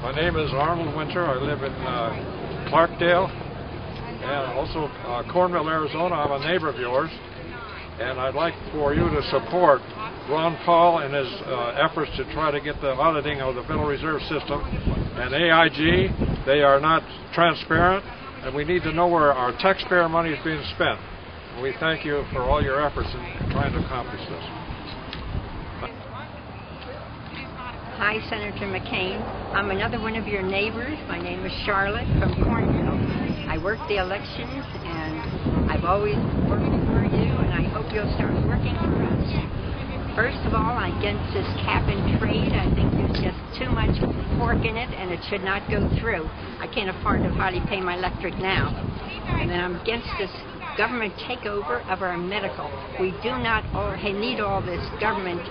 My name is Arnold Winter. I live in Clarkdale and also Cornville, Arizona. I'm a neighbor of yours, and I'd like for you to support Ron Paul in his efforts to try to get the auditing of the Federal Reserve System and AIG. They are not transparent, and we need to know where our taxpayer money is being spent. And we thank you for all your efforts in trying to accomplish this. Hi, Senator McCain. I'm another one of your neighbors. My name is Charlotte from Cornville. I work the elections, and I've always worked for you, and I hope you'll start working for us. First of all, I'm against this cap and trade. I think there's just too much pork in it, and it should not go through. I can't afford to hardly pay my electric now. And then I'm against this government takeover of our medical. We do not need all this government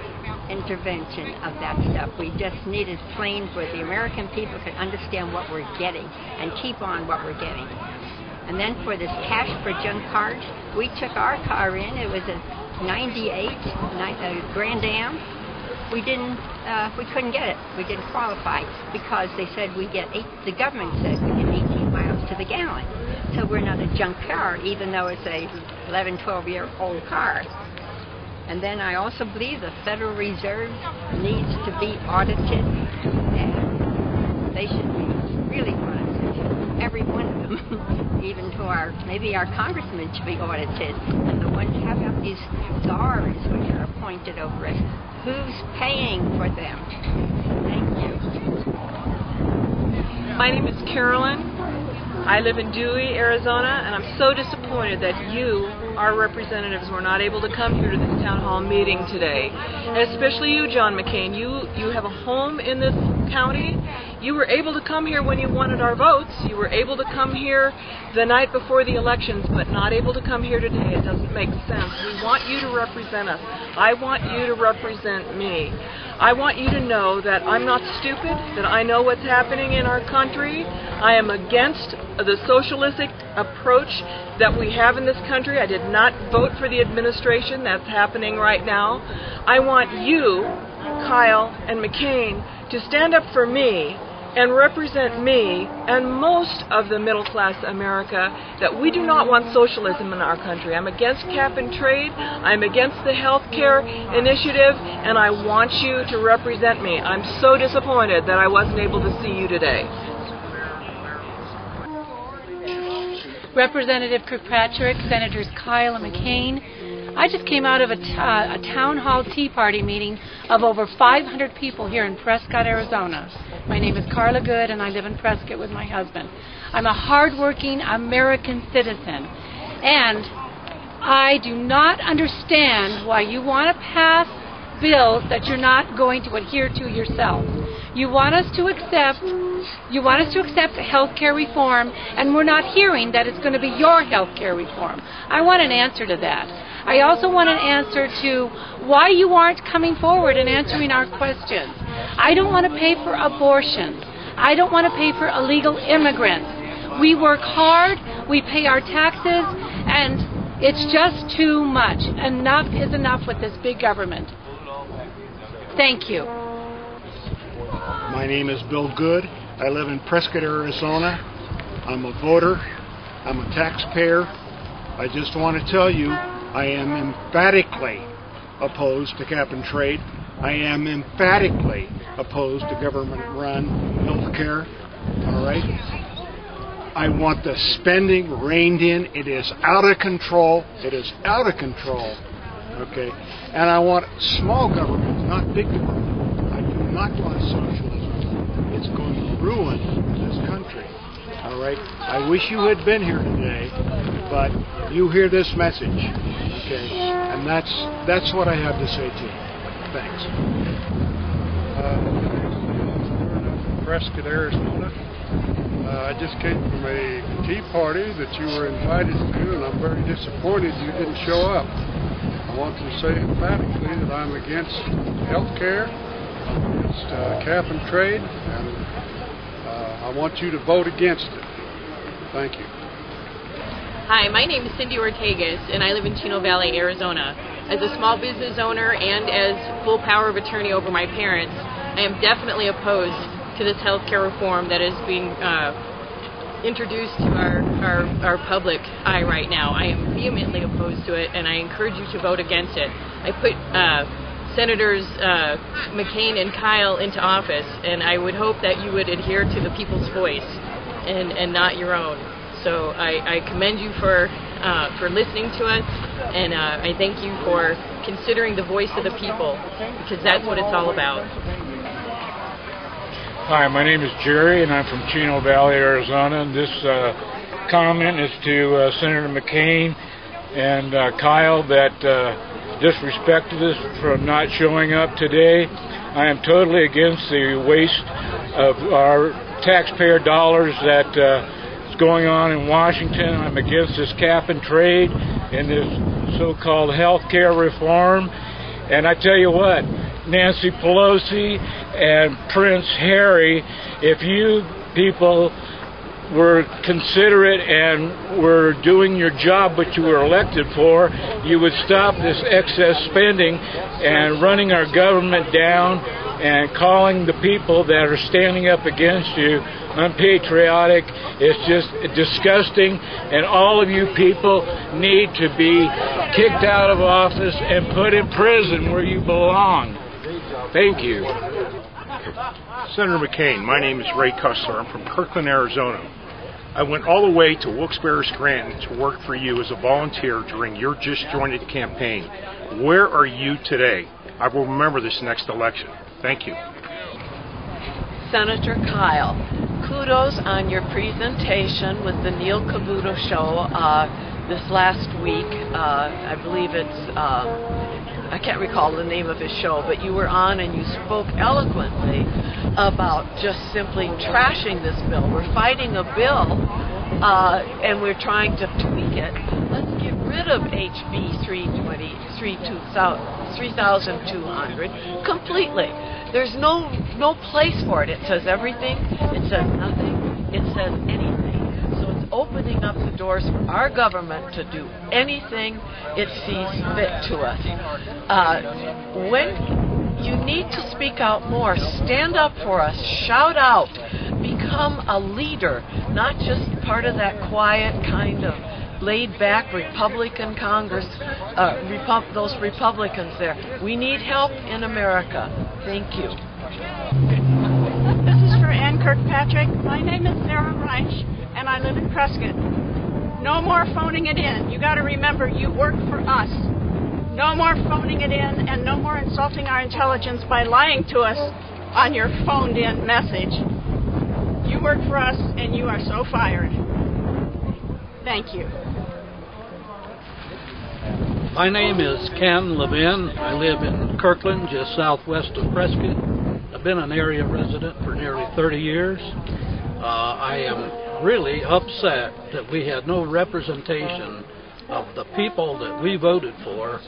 intervention of that stuff. We just need it plain where the American people can understand what we're getting and keep on what we're getting. And then for this cash for junk cars, we took our car in. It was a 98 Grand Am. We couldn't get it. We didn't qualify because they said the government said we get 18 miles to the gallon. So we're not a junk car, even though it's a 11, 12-year-old car. And then I also believe the Federal Reserve needs to be audited, and they should be really audited, every one of them, even to maybe our congressmen should be audited, and the ones who have got these czars which are appointed over us. Who's paying for them? Thank you. My name is Carolyn. I live in Dewey, Arizona, and I'm so disappointed that you, our representatives, were not able to come here to this town hall meeting today. And especially you, John McCain. You have a home in this county. You were able to come here when you wanted our votes. You were able to come here the night before the elections, but not able to come here today. It doesn't make sense. We want you to represent us. I want you to represent me. I want you to know that I'm not stupid, that I know what's happening in our country. I am against the socialistic approach that we have in this country. I did not vote for the administration that's happening right now. I want you, Kyle and McCain, to stand up for me and represent me and most of the middle class America, that we do not want socialism in our country. I'm against cap and trade. I'm against the health care initiative, and I want you to represent me. I'm so disappointed that I wasn't able to see you today. Representative Kirkpatrick, Senators Kyle and McCain. I just came out of a town hall tea party meeting of over 500 people here in Prescott, Arizona. My name is Carla Good, and I live in Prescott with my husband. I'm a hardworking American citizen, and I do not understand why you want to pass bills that you're not going to adhere to yourself. You want us to accept health care reform, and we're not hearing that it's going to be your health care reform. I want an answer to that. I also want an answer to why you aren't coming forward and answering our questions. I don't want to pay for abortions. I don't want to pay for illegal immigrants. We work hard, we pay our taxes, and it's just too much. Enough is enough with this big government. Thank you. My name is Bill Good. I live in Prescott, Arizona. I'm a voter. I'm a taxpayer. I just want to tell you, I am emphatically opposed to cap and trade. I am emphatically opposed to government-run health care. All right? I want the spending reined in. It is out of control. It is out of control. Okay? And I want small government, not big government. I do not want socialism. It's going to ruin this country. All right? I wish you had been here today, but you hear this message. Okay? And that's what I have to say to you. Thanks. Prescott, Arizona. I just came from a tea party that you were invited to, and I'm very disappointed you didn't show up. I want to say emphatically that I'm against health care, I'm against cap and trade, and I want you to vote against it. Thank you. Hi, my name is Cindy Ortegas, and I live in Chino Valley, Arizona. As a small business owner and as full power of attorney over my parents, I am definitely opposed to this healthcare reform that is being introduced to our public eye right now. I am vehemently opposed to it, and I encourage you to vote against it. I put Senators McCain and Kyle into office, and I would hope that you would adhere to the people's voice and not your own. So I commend you for listening to us, and I thank you for considering the voice of the people, because that's what it's all about. Hi, my name is Jerry, and I'm from Chino Valley, Arizona. And this comment is to Senator McCain and Kyle that disrespected us for not showing up today. I am totally against the waste of our taxpayer dollars that is going on in Washington. I'm against this cap and trade and this so-called health care reform. And I tell you what, Nancy Pelosi and Prince Harry, if you people were considerate and were doing your job what you were elected for, you would stop this excess spending and running our government down and calling the people that are standing up against you unpatriotic. It's just disgusting, and all of you people need to be kicked out of office and put in prison where you belong. Thank you. Senator McCain, my name is Ray Cussler. I'm from Kirkland, Arizona. I went all the way to Wilkes-Barre, Scranton to work for you as a volunteer during your disjointed campaign. Where are you today? I will remember this next election. Thank you. Senator Kyle, kudos on your presentation with the Neil Cavuto show this last week. I believe it's I can't recall the name of his show, but you were on and you spoke eloquently about just simply trashing this bill. We're fighting a bill and we're trying to tweak it. Let's get rid of HB 3200 completely. There's no place for it. It says everything, it says nothing, it says anything. So it's opening up the doors for our government to do anything it sees fit to us. When you need to speak out more, stand up for us, shout out, become a leader, not just part of that quiet kind of laid-back Republican Congress, those Republicans there. We need help in America. Thank you. This is for Ann Kirkpatrick. My name is Sarah Reich, and I live in Prescott. No more phoning it in. You got to remember, you work for us. No more phoning it in, and no more insulting our intelligence by lying to us on your phoned-in message. You work for us, and you are so fired. Thank you. My name is Ken Levin. I live in Kirkland, just southwest of Prescott. I've been an area resident for nearly 30 years. I am really upset that we had no representation of the people that we voted for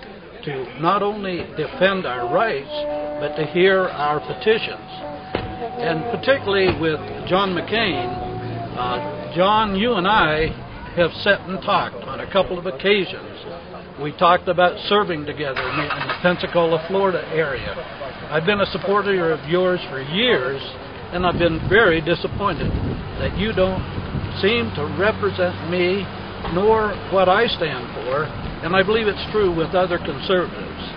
to not only defend our rights, but to hear our petitions. And particularly with John McCain, John, you and I have sat and talked on a couple of occasions. We talked about serving together in the Pensacola, Florida area. I've been a supporter of yours for years, and I've been very disappointed that you don't seem to represent me nor what I stand for, and I believe it's true with other conservatives.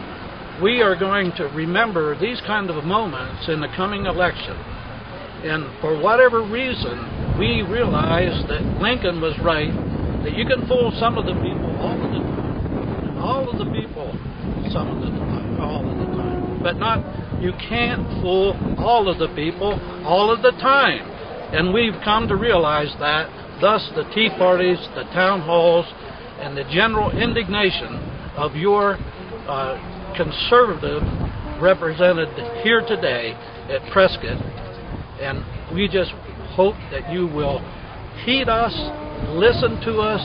We are going to remember these kind of moments in the coming election, and for whatever reason, we realize that Lincoln was right, that you can fool some of the people all of the time, all of the people some of the time, all of the time, but you can't fool all of the people all of the time. And we've come to realize that. Thus, the tea parties, the town halls, and the general indignation of your conservative represented here today at Prescott. And we just hope that you will heed us, listen to us,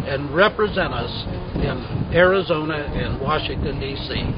and represent us in Arizona and Washington, D.C.